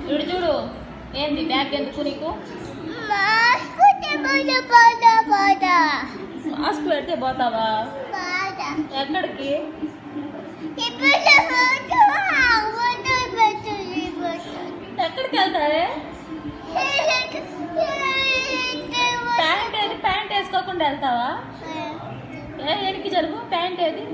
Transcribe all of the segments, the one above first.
చూడు చూడు ఏంది బ్యాగ్ ఎందుకు నీకు? మాస్క్ పెడితే పోతావా? ఎక్కడికి? ఎక్కడికి వెళ్తావే? ప్యాంట్ వేసుకోకుండా వెళ్తావా? ఎనికి జరుగు ప్యాంట్ ఏది?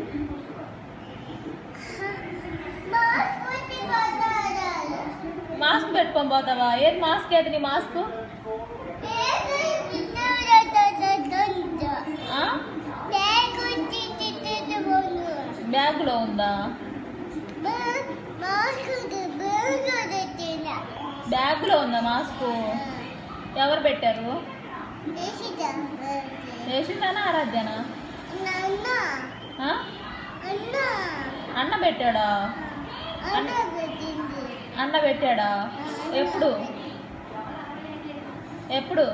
మాస్క్ పెట్టుకొని పోతావా? ఏది మాస్క్ ఏది నీ మాస్క్? బ్యాగ్లో ఉందా? బ్యాగ్లో ఉందా మాస్క్? ఎవరు పెట్టారు? వేసిందానా ఆరాధ్యనా? అన్న పెట్టాడా? అన్న పెట్టాడా? ఎప్పుడు ఎప్పుడు?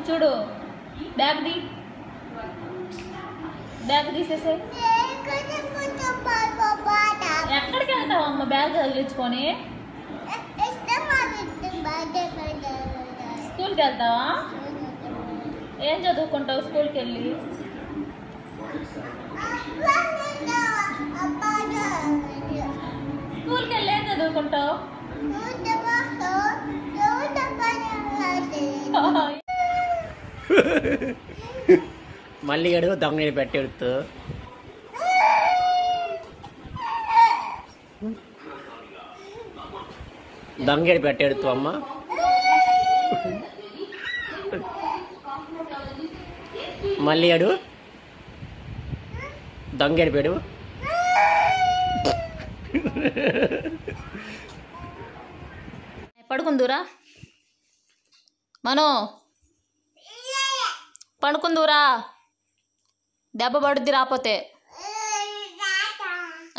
చూడు బ్యాగ్ తీసేసే. ఎక్కడికి వెళ్తావు అమ్మ బ్యాగ్ తగిలించుకొని? స్కూల్కి వెళ్తావా? ఏం చదువుకుంటావు స్కూల్కి వెళ్ళి? స్కూల్కి వెళ్ళి ఏం చదువుకుంటావు? మళ్ళీ అడుగు దొంగని పెట్టెడుతూ దొంగడి పెట్టెడుతూ అమ్మ మళ్ళీ అడుగు దొంగడి పెడు. పడుకుందూరా మనో, పడుకుందూరా. దెబ్బ పడుద్ది రాపోతే.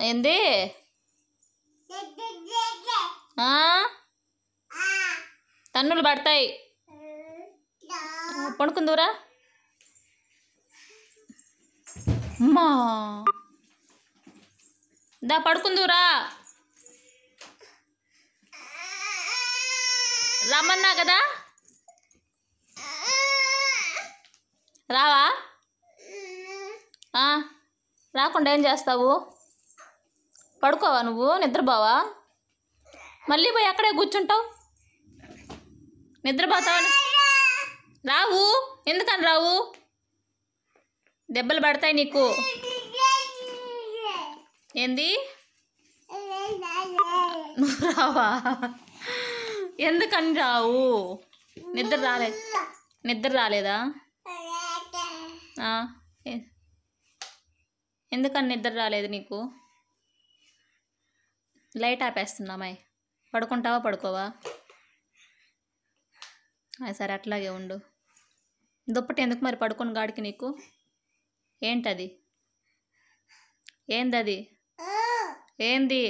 ఏంది? తన్నులు పడతాయి. పడుకుందూరా. అమ్మా దా పడుకుందూరా. రమ్మన్నా కదా, రావా? రాకుండా ఏం చేస్తావు? పడుకోవా నువ్వు? నిద్రపోవా? మళ్ళీ పోయి అక్కడే కూర్చుంటావు. నిద్రపోతావని రావు. ఎందుకని రావు? దెబ్బలు పడతాయి నీకు. ఏంది? నువ్వు రావా? ఎందుకని రావు? నిద్ర రాలేదా? ఎందుకని నిద్ర రాలేదు నీకు? లైట్ ఆపేస్తున్నామాయ్. పడుకుంటావా పడుకోవా? సరే అట్లాగే ఉండు. దుప్పటి ఎందుకు మరి పడుకొని గాడికి నీకు? ఏంటది? ఏందది? ఏంది?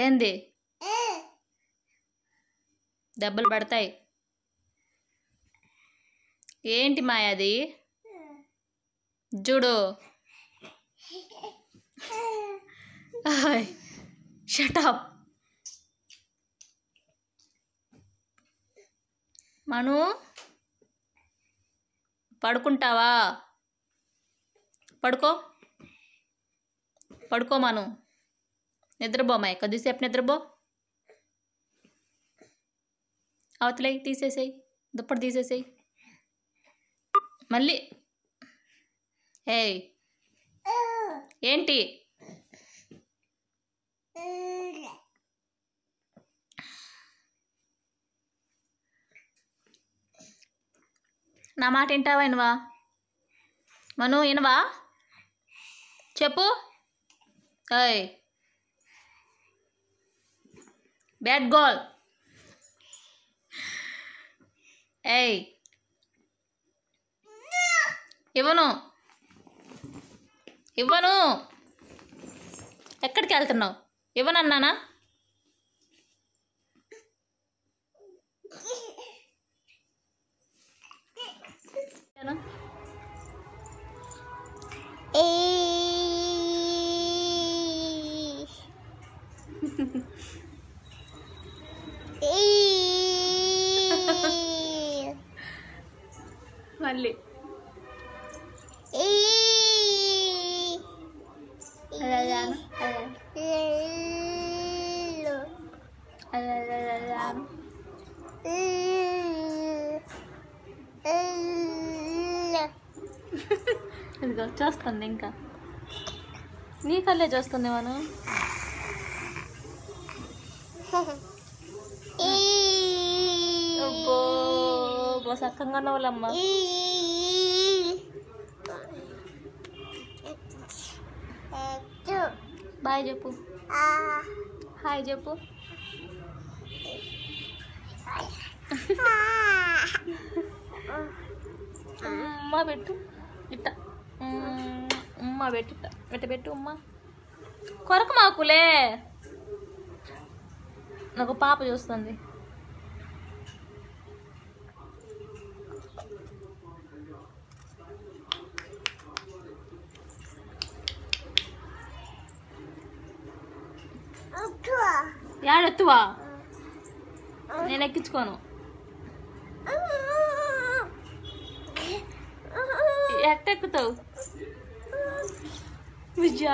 ఏంది? దెబ్బలు పడతాయి. ఏంటి మాయది? చూడు. Shut up. మను పడుకుంటావా? పడుకో మను. నిద్రపోమాయి. కొద్దిసేపు నిద్రపో. అవతలే తీసేసేయి. దుప్పటి తీసేసేయి. మళ్ళీ ఏయ్ ఏంటి? నా మాట వింటావా? వినవా? మను వినవా? చెప్పు. ఏయ్ బ్యాడ్ గర్ల్. ఏయ్ ఇవ్వను. ఎక్కడికి వెళ్తున్నావు? ఇవ్వనన్నానా? మళ్ళీ ఇదిగో చూస్తుంది ఇంకా నీ కళ్ళే చూస్తుంది మనం అబ్బో సక్కంగా నవ్వులమ్మా బాయ్ చెప్పు హాయ్ చెప్పు ఉమ్మ పెట్టు ఇట్ట ఉమ్మ పెట్టు ఇట్ట పెట్టు ఉమ్మ కొరకు మాకులే నాకు పాప చూస్తుంది యాడెత్తువా నేను ఎక్కించుకోను ఎట్టెక్కుతావు విజయ